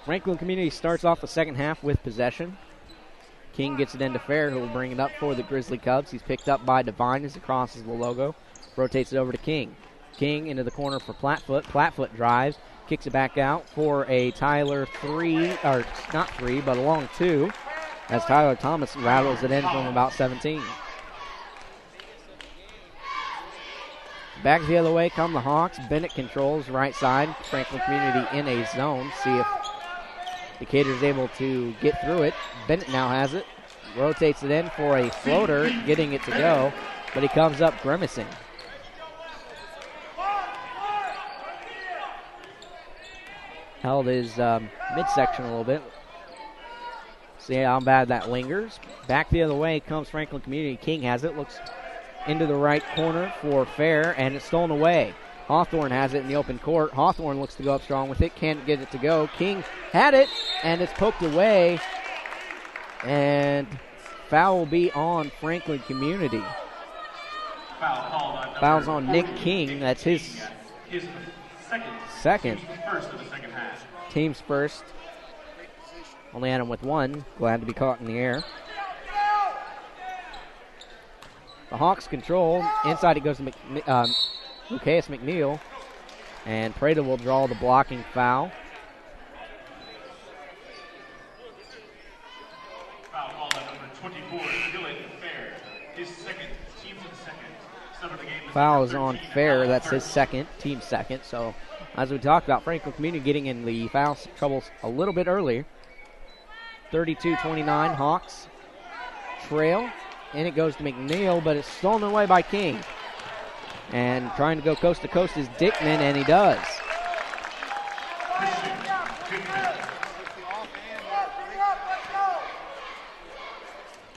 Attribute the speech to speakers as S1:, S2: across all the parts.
S1: Franklin Community starts off the second half with possession. King gets it into Fair, who will bring it up for the Grizzly Cubs. He's picked up by Devine as he crosses the logo. Rotates it over to King. King into the corner for Plattfoot. Plattfoot drives, kicks it back out for a Tyler not three, but a long two, as Tyler Thomas rattles it in from about 17. Back the other way come the Hawks. Bennett controls right side. Franklin Community in a zone. See if Decatur's able to get through it. Bennett now has it. Rotates it in for a floater, getting it to go, but he comes up grimacing. Held his midsection a little bit. See how bad that lingers. Back the other way comes Franklin Community. King has it. Looks into the right corner for Fair, and it's stolen away. Hawthorne has it in the open court. Hawthorne looks to go up strong with it. Can't get it to go. King had it, and it's poked away. And foul will be on Franklin Community. Foul's on Nick King. That's his second. Team's first. Only had him with one. Glad to be caught in the air. The Hawks control. Inside it goes to Lucas McNeil. And Prada will draw the blocking foul.
S2: Foul called on number 24, Dylan Fair. His second, team's second.
S1: Foul is on Fair. That's his second, team second. So, as we talked about, Franklin Community getting in the foul troubles a little bit earlier. 32-29, Hawks trail. And it goes to McNeil, but it's stolen away by King. And trying to go coast to coast is Dickman, and he does.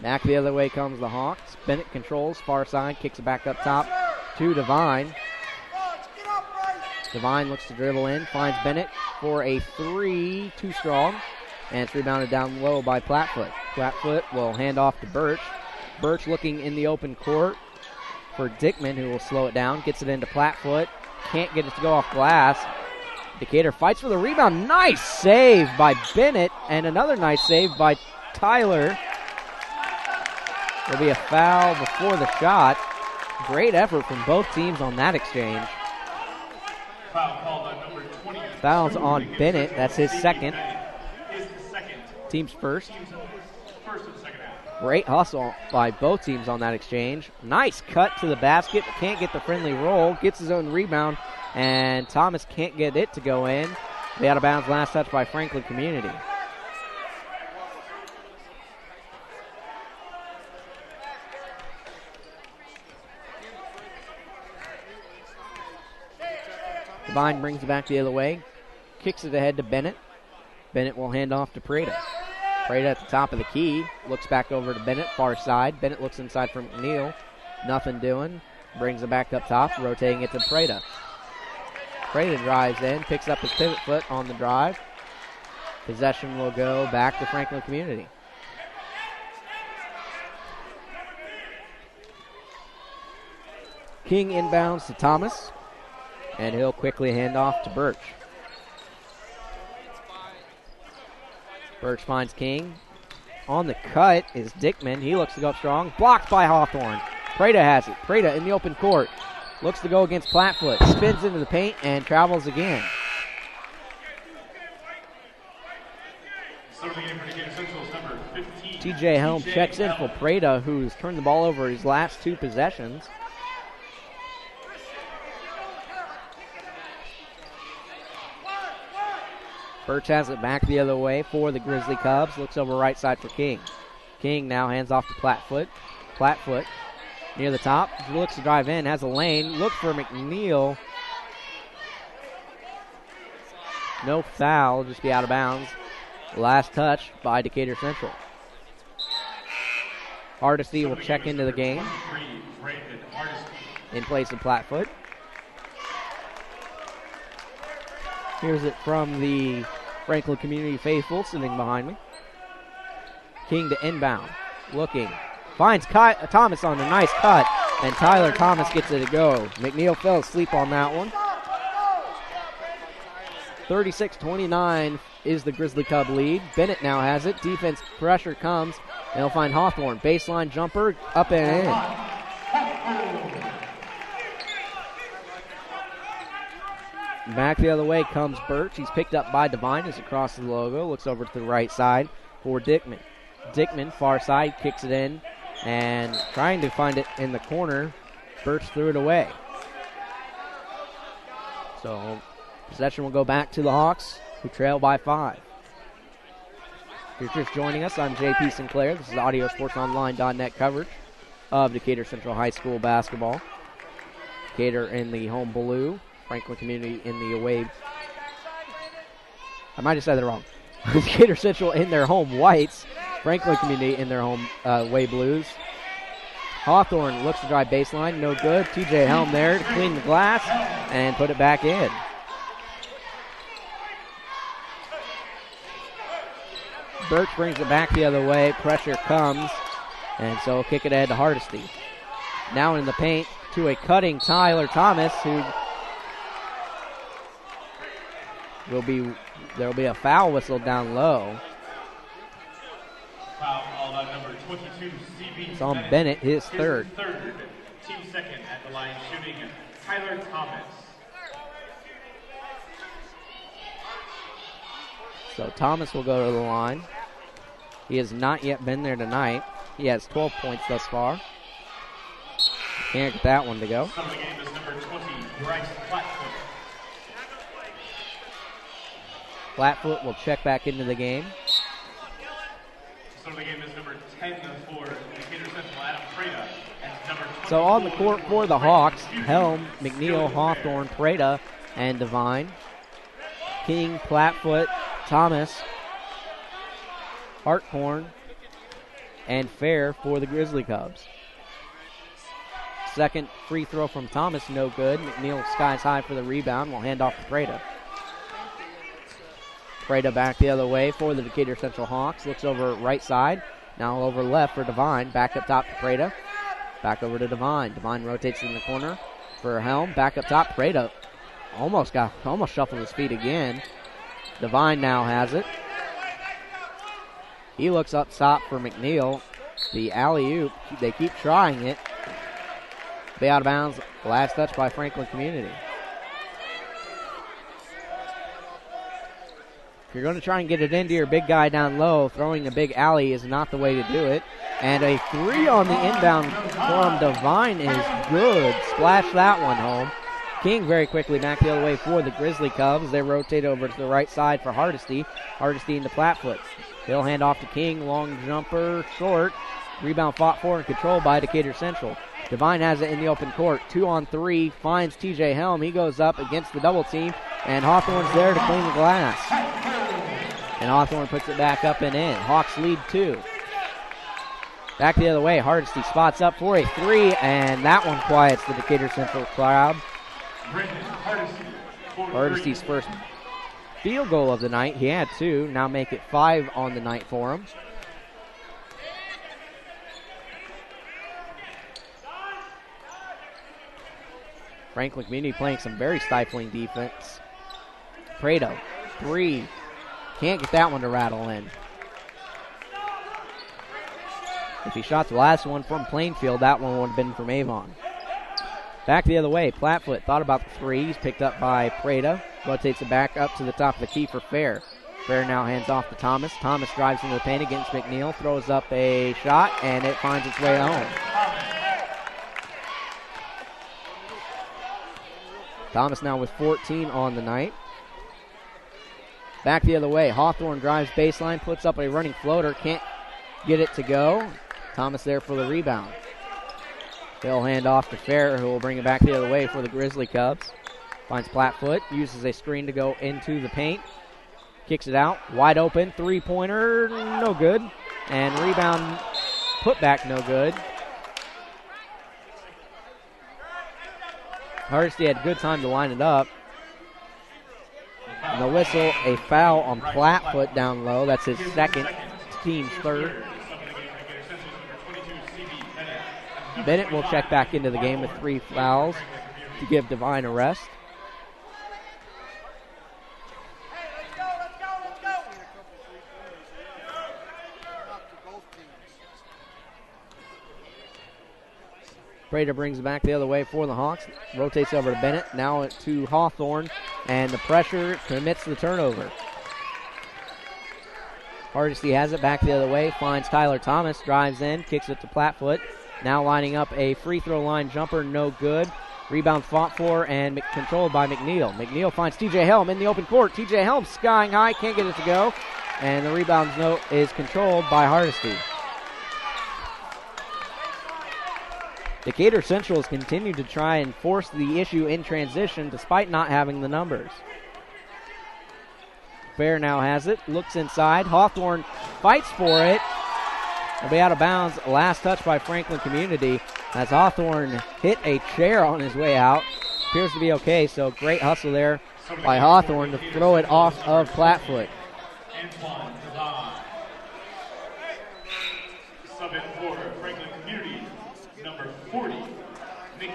S1: Back the other way comes the Hawks. Bennett controls, far side, kicks it back up top to Devine. Devine looks to dribble in, finds Bennett for a three, too strong. And it's rebounded down low by Plattfoot. Plattfoot will hand off to Birch. Birch looking in the open court for Dickman, who will slow it down. Gets it into Plattfoot. Can't get it to go off glass. Decatur fights for the rebound. Nice save by Bennett, and another nice save by Tyler. There'll be a foul before the shot. Great effort from both teams on that exchange. Foul's on Bennett. That's his second. Team's first. Great hustle by both teams on that exchange. Nice cut to the basket. Can't get the friendly roll. Gets his own rebound. And Thomas can't get it to go in. Be out of bounds. Last touch by Franklin Community. Devine brings it back the other way. Kicks it ahead to Bennett. Bennett will hand off to Prada. Prada at the top of the key. Looks back over to Bennett, far side. Bennett looks inside for McNeil. Nothing doing. Brings it back up top, rotating it to Prada. Prada drives in, picks up his pivot foot on the drive. Possession will go back to Franklin Community. King inbounds to Thomas. And he'll quickly hand off to Birch. Birch finds King. On the cut is Dickman. He looks to go up strong. Blocked by Hawthorne. Prada has it. Prada in the open court. Looks to go against Plattfoot. Spins into the paint and travels again. TJ Helm checks in for Prada, who's turned the ball over his last two possessions. Birch has it back the other way for the Grizzly Cubs. Looks over right side for King. King now hands off to Plattfoot. Plattfoot near the top. Looks to drive in. Has a lane. Look for McNeil. No foul. Just be out of bounds. Last touch by Decatur Central. Hardesty will check into the game in place of Plattfoot. Here's it from the Franklin Community faithful sitting behind me. King to inbound. Looking. Finds Thomas on a nice cut. And Tyler Thomas gets it to go. McNeil fell asleep on that one. 36-29 is the Grizzly Cub lead. Bennett now has it. Defense pressure comes, and he'll find Hawthorne. Baseline jumper, up and in. Back the other way comes Birch. He's picked up by Devine as across the logo. Looks over to the right side for Dickman. Dickman, far side, kicks it in, and trying to find it in the corner. Birch threw it away. So possession will go back to the Hawks, who trail by 5. If you're just joining us, I'm JP Sinclair. This is AudioSportsOnline.net coverage of Decatur Central High School basketball. Decatur in the home blue, Franklin Community in the away. I might have said that wrong. Decatur Central in their home whites, Franklin Community in their home away blues. Hawthorne looks to drive baseline, no good. TJ Helm there to clean the glass and put it back in. Birch brings it back the other way. Pressure comes, and so kick it ahead to Hardesty. Now in the paint to a cutting Tyler Thomas, who there'll be a foul whistle down low.
S2: Foul called on number 22, CB.
S1: It's on Bennett, his third.
S2: Team second at the line, shooting Tyler Thomas.
S1: So Thomas will go to the line. He has not yet been there tonight. He has 12 points thus far. Can't get that one to go.
S2: Some of the game is number 20, Bryce Flatfoot.
S1: Flatfoot will check back into the game.
S2: Some of the game is number 10 for Decatur Central, Adam Prada.
S1: So on the court for the Hawks, Helm, McNeil, Hawthorne, Prada, and Devine. King, Flatfoot, Thomas, Hartcorn, and Fair for the Grizzly Cubs. Second free throw from Thomas, no good. McNeil skies high for the rebound. Will hand off to Prada. Prada back the other way for the Decatur Central Hawks. Looks over right side. Now over left for Devine. Back up top to Prada. Back over to Devine. Devine rotates in the corner for Helm. Back up top. Prada almost shuffled his feet again. Devine now has it. He looks up top for McNeil. The alley-oop, they keep trying it. Be out of bounds. Last touch by Franklin Community. If you're going to try and get it into your big guy down low, throwing a big alley is not the way to do it. And a three on the inbound from Devine is good. Splash that one home. King very quickly back the other way for the Grizzly Cubs. They rotate over to the right side for Hardesty. Hardesty into Flatfoot. He'll hand off to King. Long jumper, short. Rebound fought for and controlled by Decatur Central. Devine has it in the open court. 2-on-3. Finds TJ Helm. He goes up against the double team. And Hawthorne's there to clean the glass. And Hawthorne puts it back up and in. Hawks lead 2. Back the other way. Hardesty spots up for a three. And that one quiets the Decatur Central crowd. Hardesty's first field goal of the night. He had 2. Now make it 5 on the night for him. Franklin Community playing some very stifling defense. Prado, 3. Can't get that one to rattle in. If he shot the last one from Plainfield, that one would have been from Avon. Back the other way. Flatfoot thought about the 3. He's picked up by Prada. Rotates it back up to the top of the key for Fair. Fair now hands off to Thomas. Thomas drives into the paint against McNeil. Throws up a shot, and it finds its way home. Thomas now with 14 on the night. Back the other way. Hawthorne drives baseline, puts up a running floater. Can't get it to go. Thomas there for the rebound. He'll hand off to Fair, who will bring it back the other way for the Grizzly Cubs. Finds Flatfoot, uses a screen to go into the paint. Kicks it out, wide open, three-pointer, no good. And rebound, put back, no good. Hardesty had good time to line it up. And the whistle, a foul on Flatfoot down low. That's his second, team's third. Bennett will check back into the game with 3 fouls to give Devine a rest. Prater brings it back the other way for the Hawks. Rotates over to Bennett. Now to Hawthorne. And the pressure commits the turnover. Hardesty has it back the other way. Finds Tyler Thomas. Drives in. Kicks it to Plattfoot. Now lining up a free throw line jumper. No good. Rebound fought for and controlled by McNeil. McNeil finds TJ Helm in the open court. TJ Helm skying high. Can't get it to go. And the rebound is controlled by Hardesty. Decatur Central has continued to try and force the issue in transition despite not having the numbers. Fair now has it, looks inside. Hawthorne fights for it. It'll be out of bounds. Last touch by Franklin Community as Hawthorne hit a chair on his way out. Appears to be okay, so great hustle there by Hawthorne to throw it off of Plattfoot.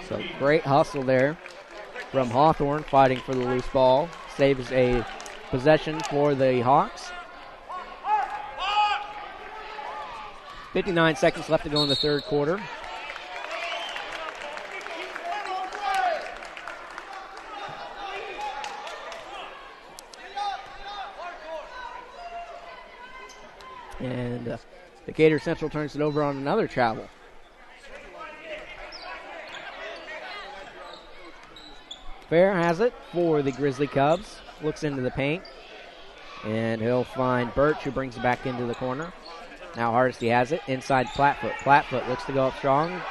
S1: So great hustle there from Hawthorne fighting for the loose ball. Saves a possession for the Hawks. 59 seconds left to go in the third quarter. And Decatur Central turns it over on another travel. Fair has it for the Grizzly Cubs. Looks into the paint. And he'll find Birch, who brings it back into the corner. Now Hardesty has it inside Plattfoot. Plattfoot looks to go up strong.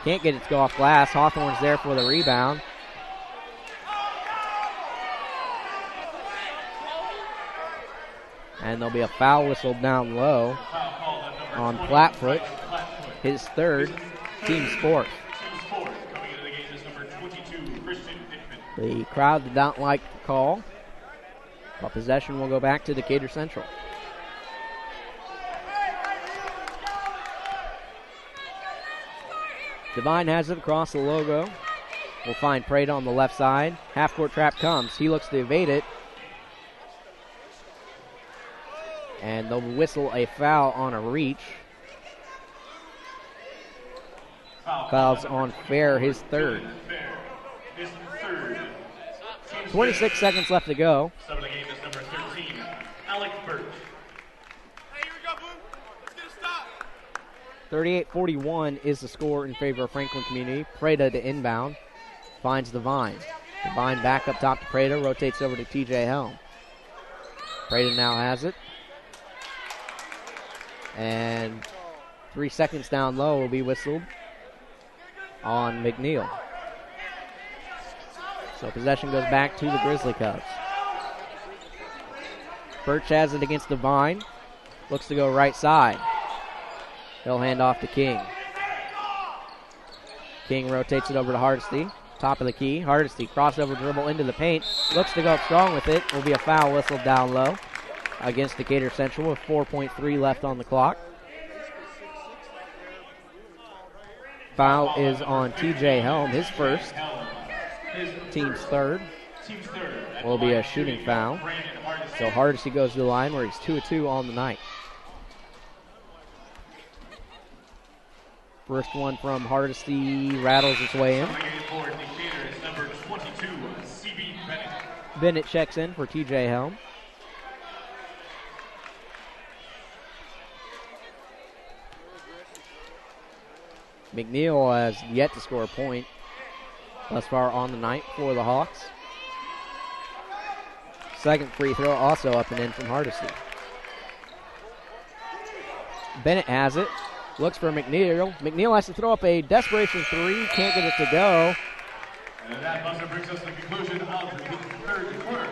S1: Can't get it to go off glass. Hawthorne's there for the rebound. And there'll be a foul whistle down low on Plattfoot. His third, team's fourth. The crowd did not like the call, but possession will go back to Decatur Central. Devine has it across the logo. We'll find Prada on the left side. Half-court trap comes. He looks to evade it. And they'll whistle a foul on a reach. Foul's on Fair, his third. 26 seconds left to go. 38-41 is the score in favor of Franklin Community. Prada to inbound. Finds Devine. Devine back up top to Prada. Rotates over to TJ Helm. Prada now has it. And 3 seconds down low will be whistled on McNeil. So possession goes back to the Grizzly Cubs. Birch has it against Devine. Looks to go right side. He'll hand off to King. King rotates it over to Hardesty. Top of the key. Hardesty crossover dribble into the paint. Looks to go up strong with it. Will be a foul whistled down low against Decatur Central with 4.3 left on the clock. Foul is on TJ Helm, his first. Team's third. Will be a shooting foul. So Hardesty goes to the line where he's 2-2 on the night. First one from Hardesty rattles its way in. Bennett checks in for TJ Helm. McNeil has yet to score a point thus far on the night for the Hawks. Second free throw also up and in from Hardesty. Bennett has it. Looks for McNeil. McNeil has to throw up a desperation three. Can't get it to go.
S2: And that buzzer brings us to the conclusion of the third quarter.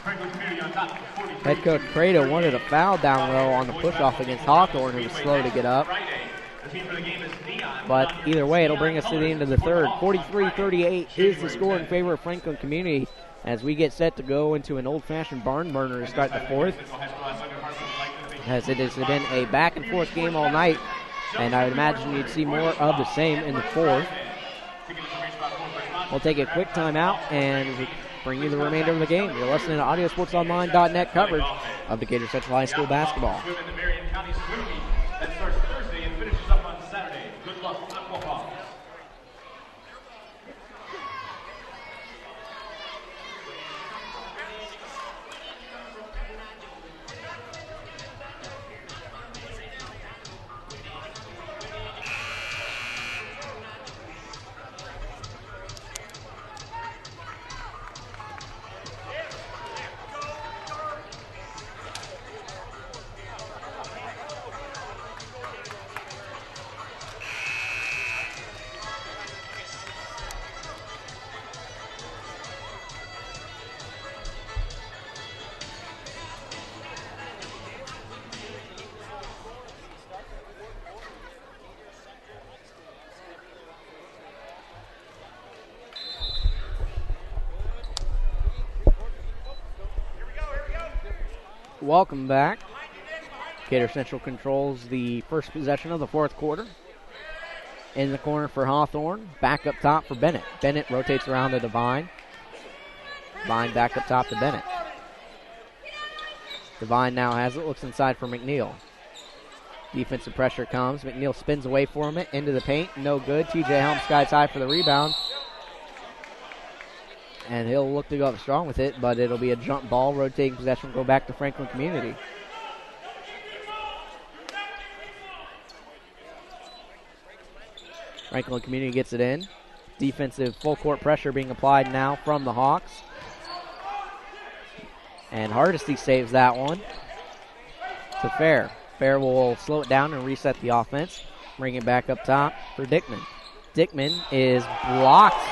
S2: Franklin Community on top, 43.
S1: Head coach Prada wanted a foul down low on the push-off against Hawthorne, who was slow to get up. But either way, it'll bring us to the end of the third. 43-38 is the score in favor of Franklin Community as we get set to go into an old-fashioned barn burner to start the fourth. As it has been a back-and-forth game all night, and I would imagine you'd see more of the same in the fourth. We'll take a quick timeout and bring you the remainder of the game. You're listening to AudioSportsOnline.net coverage of Decatur Central High School basketball.
S2: That starts Thursday and finishes up on Saturday. Good luck, Aqua Hawks.
S1: Welcome back. Decatur Central controls the first possession of the fourth quarter. In the corner for Hawthorne. Back up top for Bennett. Bennett rotates around to Devine. Devine back up top to Bennett. Devine now has it. Looks inside for McNeil. Defensive pressure comes. McNeil spins away from it. Into the paint. No good. TJ Helm skies high for the rebound. And he'll look to go up strong with it, but it'll be a jump ball. Rotating possession will go back to Franklin Community. Franklin Community gets it in. Defensive full court pressure being applied now from the Hawks. And Hardesty saves that one to Fair. Fair will slow it down and reset the offense. Bring it back up top for Dickman. Dickman is blocked.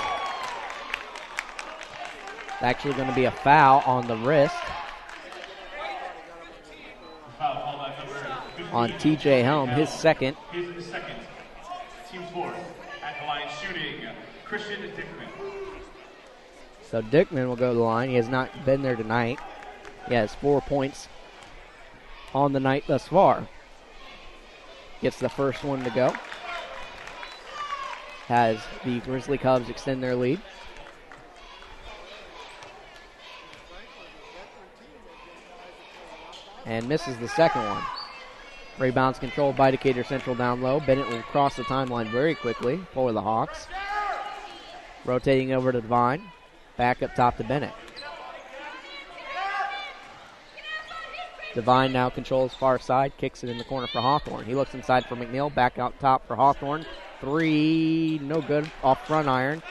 S1: It's actually going to be a foul on the wrist on TJ Helm, his second.
S2: His second. Team fourth at the line shooting, Christian Dickman.
S1: So Dickman will go to the line. He has not been there tonight. He has 4 points on the night thus far. Gets the first one to go. Has the Grizzly Cubs extend their lead. And misses the second one. Rebounds controlled by Decatur Central down low. Bennett will cross the timeline very quickly for the Hawks. Rotating over to Devine. Back up top to Bennett. Devine now controls far side. Kicks it in the corner for Hawthorne. He looks inside for McNeil. Back out top for Hawthorne. Three, no good. Off front iron.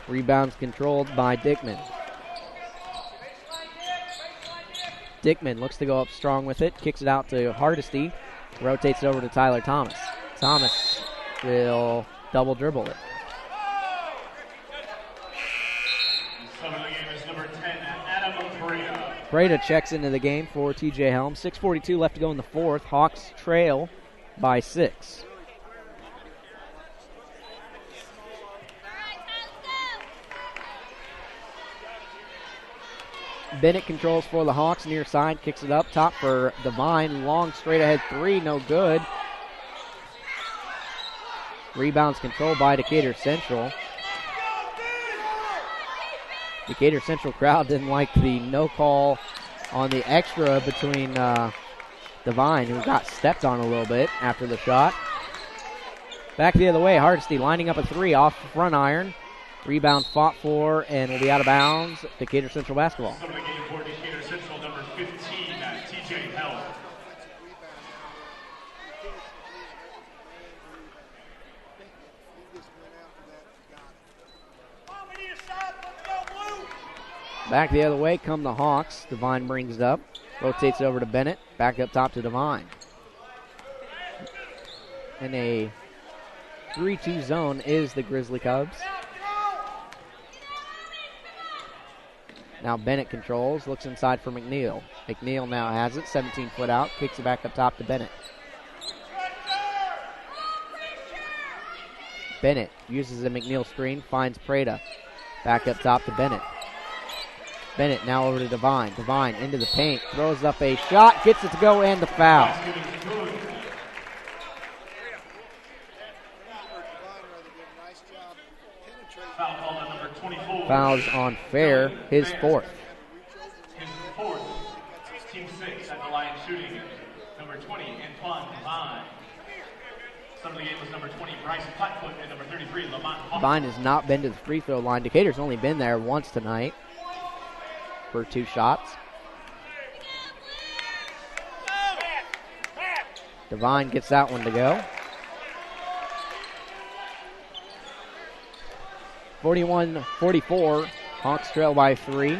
S1: Rebounds controlled by Dickman. Dickman looks to go up strong with it. Kicks it out to Hardesty. Rotates it over to Tyler Thomas. Thomas will double dribble it. Breda checks into the game for TJ Helm. 6:42 left to go in the fourth. Hawks trail by 6. Bennett controls for the Hawks near side. Kicks it up top for Devine. Long straight ahead three. No good. Rebounds controlled by Decatur Central. Decatur Central crowd didn't like the no call on the extra between Devine, who got stepped on a little bit after the shot. Back the other way, Hardesty lining up a three off front iron. Rebound fought for and will be out of bounds. Decatur Central basketball.
S2: Some of the game for Decatur Central, number 15, TJ Helm.
S1: Back the other way come the Hawks. Devine brings it up. Rotates it over to Bennett. Back up top to Devine. In a 3-2 zone is the Grizzly Cubs. Now Bennett controls. Looks inside for McNeil. McNeil now has it. 17 foot out. Kicks it back up top to Bennett. Bennett uses the McNeil screen. Finds Prada. Back up top to Bennett. Bennett now over to Devine. Devine into the paint. Throws up a shot. Gets it to go and the foul. Fouls on Fair. His fourth.
S2: His fourth. Team 6 at the line shooting. Number 20, Antoine Devine. Some of the game was number 20, Bryce Flatfoot, and number 33, Lamont Hawthorne.
S1: Devine has not been to the free throw line. Decatur's only been there once tonight for 2 shots. Devine gets that one to go. 41-44. Hawks trail by 3.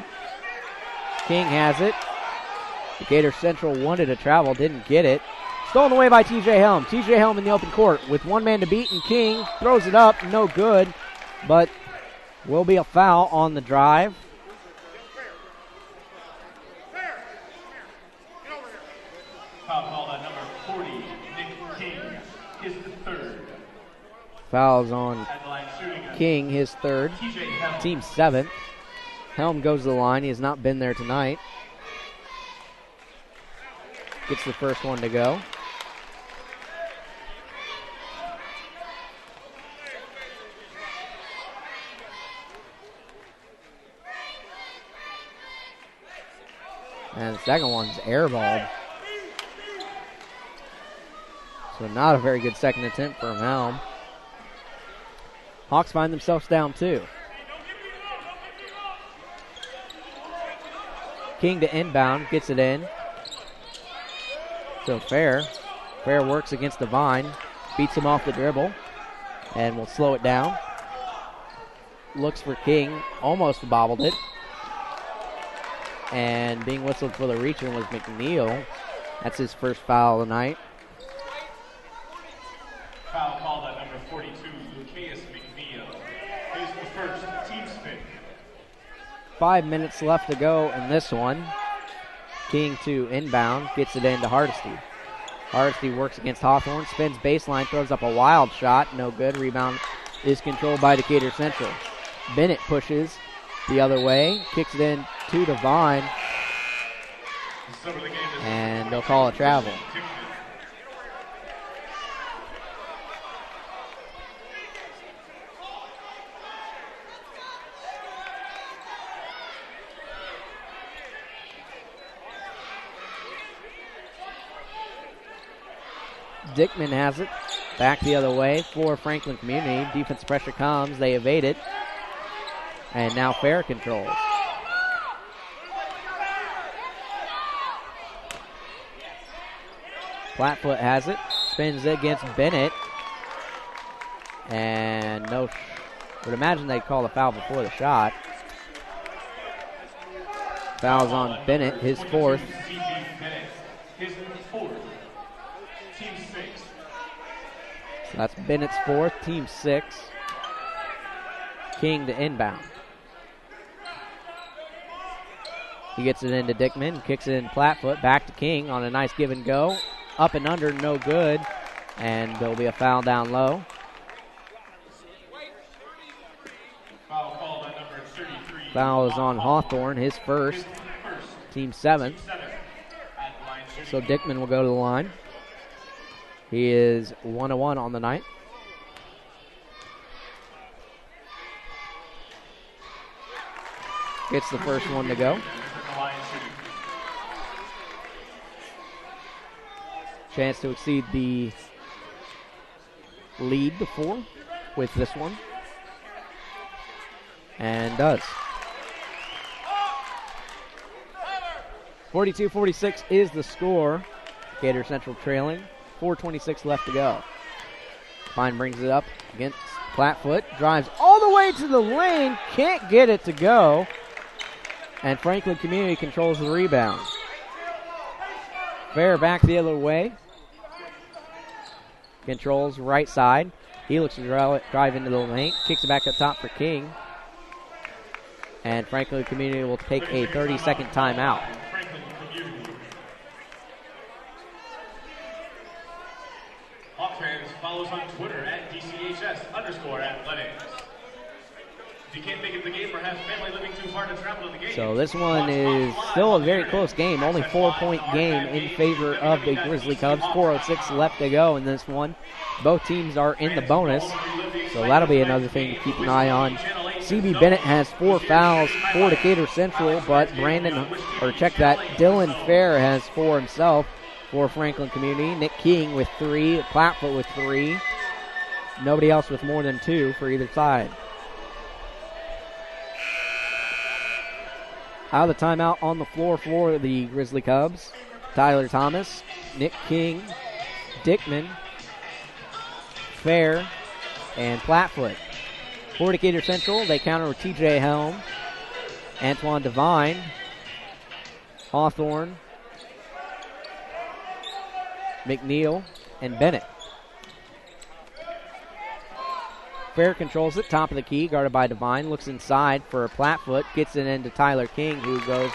S1: King has it. Decatur Central wanted to travel, didn't get it. Stolen away by TJ Helm. TJ Helm in the open court with 1 man to beat, and King throws it up. No good, but will be a foul on the drive.
S2: Foul called on number 40, Nick King, his third.
S1: Fouls on
S2: At the line shooting.
S1: King, his third.
S2: TJ Helm.
S1: Team 7th. Helm goes to the line. He has not been there tonight. gets the first one to go. And the second one's airballed. So not a very good second attempt from Helm. Hawks find themselves down 2. King to inbound, gets it in. So Fair works against Devine, beats him off the dribble, and will slow it down. Looks for King, almost bobbled it. And being whistled for the reach-in was McNeil. That's his first foul of the night.
S2: Foul called at number 42, Lucas McNeil. His first team's pick.
S1: 5 minutes left to go in this one. King to inbound, gets it into Hardesty. Hardesty works against Hawthorne, spins baseline, throws up a wild shot, no good. Rebound is controlled by Decatur Central. Bennett pushes the other way, kicks it in to Devine, and they'll call a travel. Dickman has it. Back the other way for Franklin Community. Defense pressure comes. They evade it. And now Fair controls. Flatfoot has it. Spins it against Bennett. And no. Would imagine they'd call the foul before the shot. Foul's on Bennett, his fourth.
S2: His fourth. Team 6.
S1: So that's Bennett's fourth, team 6. King to inbound. He gets it into Dickman, kicks it in Flatfoot, back to King on a nice give and go. Up and under, no good. And there'll be a foul down low.
S2: Foul called at number 33.
S1: Foul is on Hawthorne, his first, team 7. So Dickman will go to the line. He is 1-1 on the night. Gets the first one to go. Chance to exceed the lead before with this one. And does. 42-46 is the score. Decatur Central trailing. 4:26 left to go. Fine brings it up against Flatfoot. Drives all the way to the lane. Can't get it to go. And Franklin Community controls the rebound. Fair back the other way. Controls right side. He looks to drive into the lane. Kicks it back up top for King. And Franklin Community will take a 30-second timeout.
S2: Hawk fans, follow us on Twitter at DCHS_athletics. If you can't make it to the game or have family living too far to travel to the game.
S1: So this one is still a very close game. Only 4-point game in favor of the Grizzly Cubs. 4:06 left to go in this one. Both teams are in the bonus. So that'll be another thing to keep an eye on. CB Bennett has 4 fouls for Decatur Central, but Dylan Fair has 4 himself for Franklin Community. Nick King with 3, Flatfoot with 3. Nobody else with more than 2 for either side. Out of the timeout on the floor for the Grizzly Cubs. Tyler Thomas, Nick King, Dickman, Fair, and Flatfoot. For Decatur Central, they counter with TJ Helm, Antoine Devine, Hawthorne, McNeil, and Bennett. Fair controls it, top of the key, guarded by Devine. Looks inside for a Flatfoot, gets it into Tyler King, who goes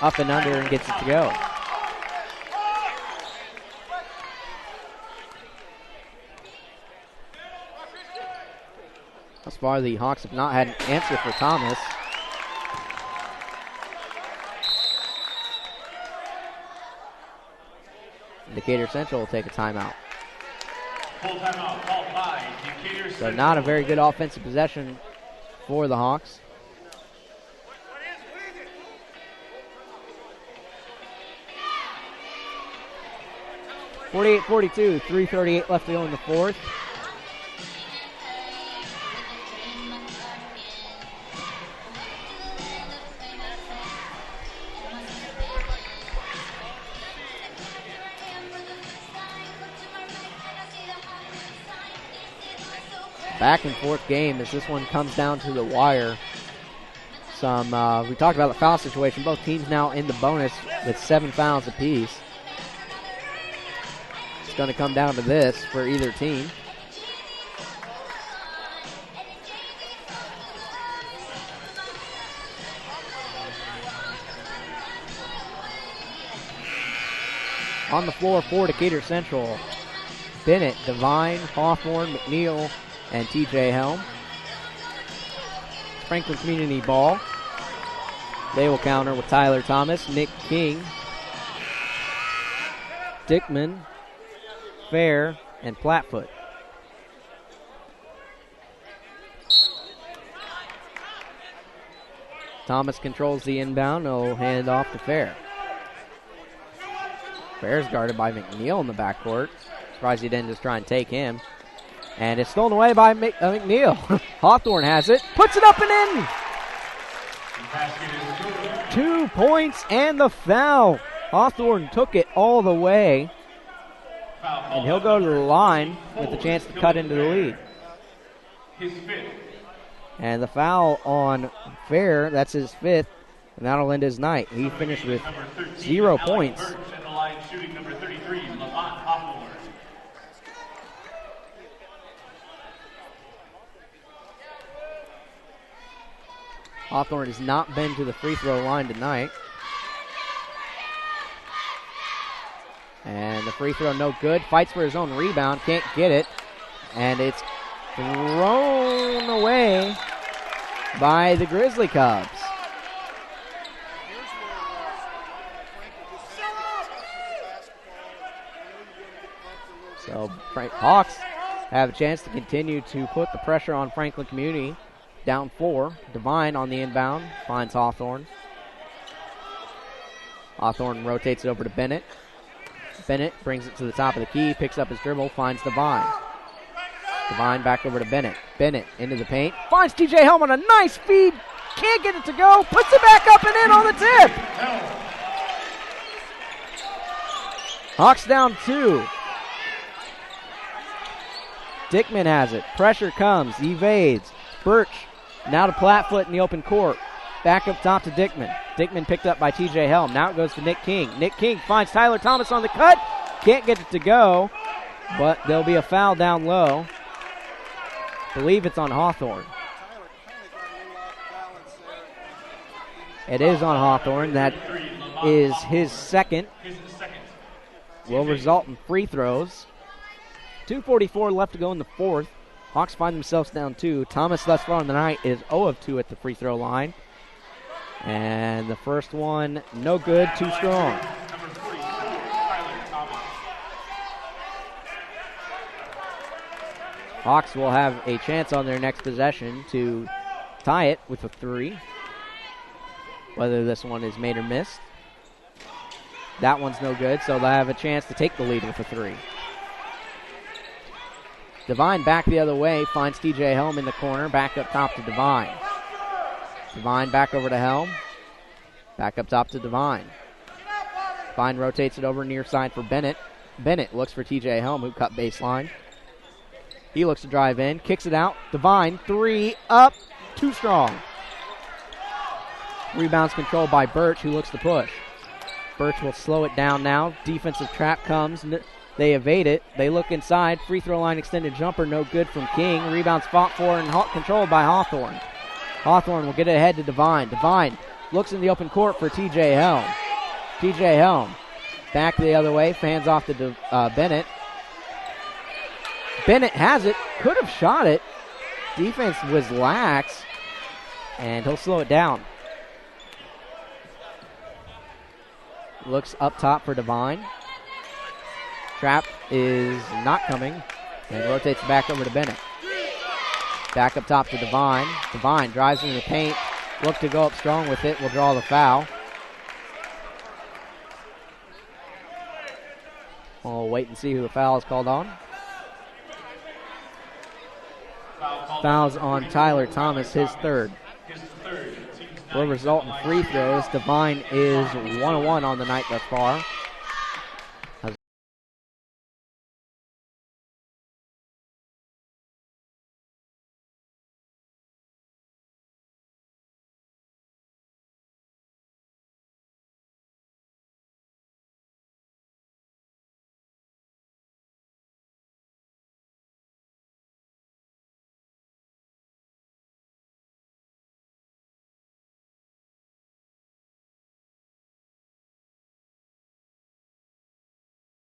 S1: up and under and gets it to go. Thus far, the Hawks have not had an answer for Thomas. Decatur Central will take a timeout.
S2: Full timeout called by Decatur Central.
S1: So not a very good offensive possession for the Hawks. (48-42), 3:38 left to go in the fourth. Back and forth game as this one comes down to the wire. We talked about the foul situation. Both teams now in the bonus with 7 fouls apiece. It's going to come down to this for either team. On the floor for Decatur Central, Bennett, Devine, Hawthorne, McNeil, and TJ Helm. Franklin Community ball. They will counter with Tyler Thomas, Nick King, Dickman, Fair, and Plattfoot. Thomas controls the inbound. He'll hand it off to Fair. Fair's guarded by McNeil in the backcourt. Surprised he didn't just try and take him. And it's stolen away by McNeil. Hawthorne has it. Puts it up and in. 2 points and the foul. Hawthorne took it all the way. And he'll go to the line with the chance to cut into the lead. And the foul on Fair, that's his 5th. And that'll end his night. He finished with 0 points. Hawthorne has not been to the free throw line tonight. And the free throw no good. Fights for his own rebound. Can't get it. And it's thrown away by the Grizzly Cubs. So Hawks have a chance to continue to put the pressure on Franklin Community. Down 4. Devine on the inbound. Finds Hawthorne. Hawthorne rotates it over to Bennett. Bennett brings it to the top of the key. Picks up his dribble. Finds Devine. Devine back over to Bennett. Bennett into the paint. Finds TJ Helm on a nice feed. Can't get it to go. Puts it back up and in on the tip. Hawks down 2. Dickman has it. Pressure comes. Evades. Birch. Now to Plattfoot in the open court. Back up top to Dickman. Dickman picked up by TJ Helm. Now it goes to Nick King. Nick King finds Tyler Thomas on the cut. Can't get it to go, but there'll be a foul down low. Believe it's on Hawthorne. It is on Hawthorne. That is his second. Will result in free throws. 2:44 left to go in the fourth. Hawks find themselves down 2. Thomas thus far in the night is 0 of 2 at the free throw line. And the first one, no good, too strong. Hawks will have a chance on their next possession to tie it with a 3. Whether this one is made or missed. That one's no good, so they'll have a chance to take the lead with a 3. Devine back the other way, finds TJ Helm in the corner, back up top to Devine. Devine back over to Helm. Back up top to Devine. Devine rotates it over near side for Bennett. Bennett looks for TJ Helm, who cut baseline. He looks to drive in, kicks it out. Devine, 3, up, too strong. Rebounds controlled by Birch, who looks to push. Birch will slow it down now. Defensive trap comes. They evade it. They look inside. Free throw line extended jumper, no good from King. Rebounds fought for and controlled by Hawthorne. Hawthorne will get it ahead to Devine. Devine looks in the open court for TJ Helm. TJ Helm back the other way, fans off to Bennett. Bennett has it, could have shot it. Defense was lax, and he'll slow it down. Looks up top for Devine. Trap is not coming and rotates back over to Bennett. Back up top to Devine. Devine drives into the paint. Look to go up strong with it. Will draw the foul. We'll wait and see who the foul is called on. Fouls on Tyler Thomas, his third. Will result in free throws. Devine is 1-1 on the night thus far.